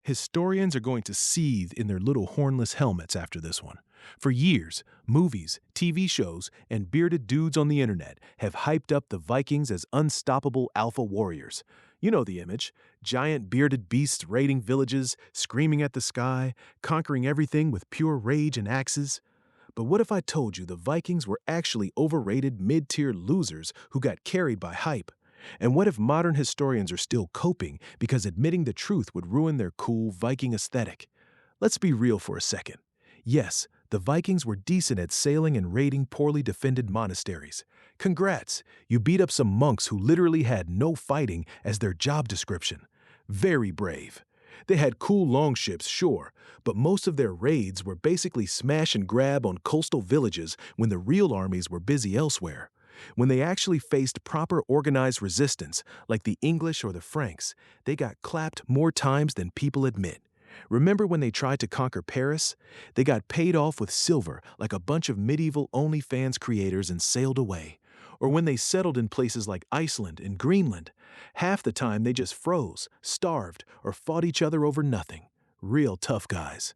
Historians are going to seethe in their little hornless helmets after this one. For years, movies, TV shows, and bearded dudes on the internet have hyped up the Vikings as unstoppable alpha warriors. You know the image: giant bearded beasts raiding villages, screaming at the sky, conquering everything with pure rage and axes. But what if I told you the Vikings were actually overrated mid-tier losers who got carried by hype? And what if modern historians are still coping because admitting the truth would ruin their cool Viking aesthetic? Let's be real for a second. Yes, the Vikings were decent at sailing and raiding poorly defended monasteries. Congrats, you beat up some monks who literally had no fighting as their job description. Very brave. They had cool longships, sure, but most of their raids were basically smash and grab on coastal villages when the real armies were busy elsewhere. When they actually faced proper organized resistance, like the English or the Franks, they got clapped more times than people admit. Remember when they tried to conquer Paris? They got paid off with silver like a bunch of medieval OnlyFans creators and sailed away. Or when they settled in places like Iceland and Greenland, half the time they just froze, starved, or fought each other over nothing. Real tough guys.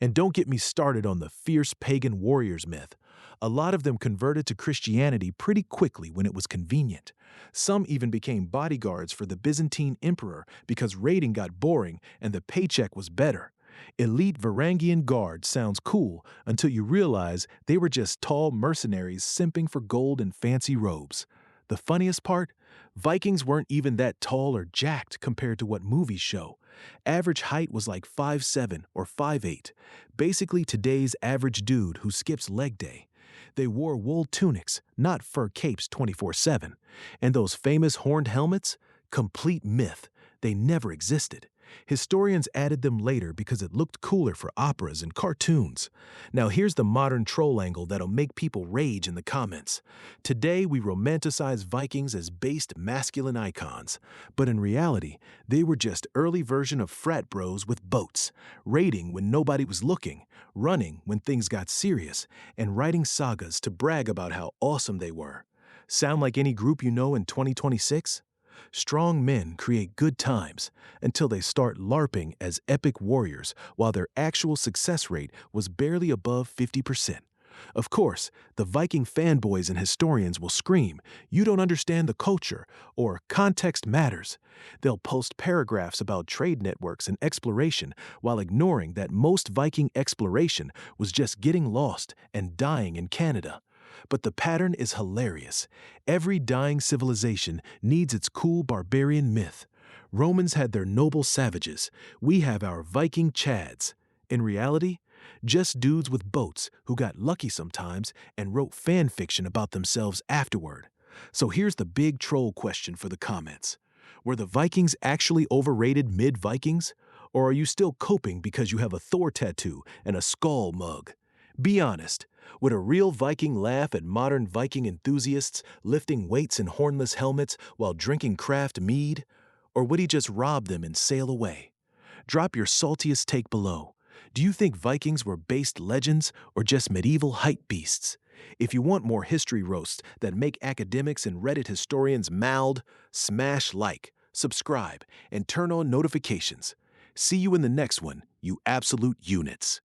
And don't get me started on the fierce pagan warriors myth. A lot of them converted to Christianity pretty quickly when it was convenient. Some even became bodyguards for the Byzantine emperor because raiding got boring and the paycheck was better. Elite Varangian guard sounds cool until you realize they were just tall mercenaries simping for gold and fancy robes. The funniest part? Vikings weren't even that tall or jacked compared to what movies show. Average height was like 5'7" or 5'8", basically today's average dude who skips leg day. They wore wool tunics, not fur capes 24/7. And those famous horned helmets? Complete myth. They never existed. Historians added them later because it looked cooler for operas and cartoons. Now here's the modern troll angle that'll make people rage in the comments. Today we romanticize Vikings as based masculine icons, but in reality, they were just early version of frat bros with boats, raiding when nobody was looking, running when things got serious, and writing sagas to brag about how awesome they were. Sound like any group you know in 2026? Strong men create good times until they start LARPing as epic warriors while their actual success rate was barely above 50%. Of course, the Viking fanboys and historians will scream, "You don't understand the culture," or "Context matters." They'll post paragraphs about trade networks and exploration while ignoring that most Viking exploration was just getting lost and dying in Canada. But the pattern is hilarious. Every dying civilization needs its cool barbarian myth. Romans had their noble savages. We have our Viking chads. In reality, just dudes with boats who got lucky sometimes and wrote fan fiction about themselves afterward. So here's the big troll question for the comments. Were the Vikings actually overrated mid-Vikings? Or are you still coping because you have a Thor tattoo and a skull mug? Be honest. Would a real Viking laugh at modern Viking enthusiasts lifting weights in hornless helmets while drinking craft mead? Or would he just rob them and sail away? Drop your saltiest take below. Do you think Vikings were based legends or just medieval hype beasts? If you want more history roasts that make academics and Reddit historians mad, smash like, subscribe, and turn on notifications. See you in the next one, you absolute units.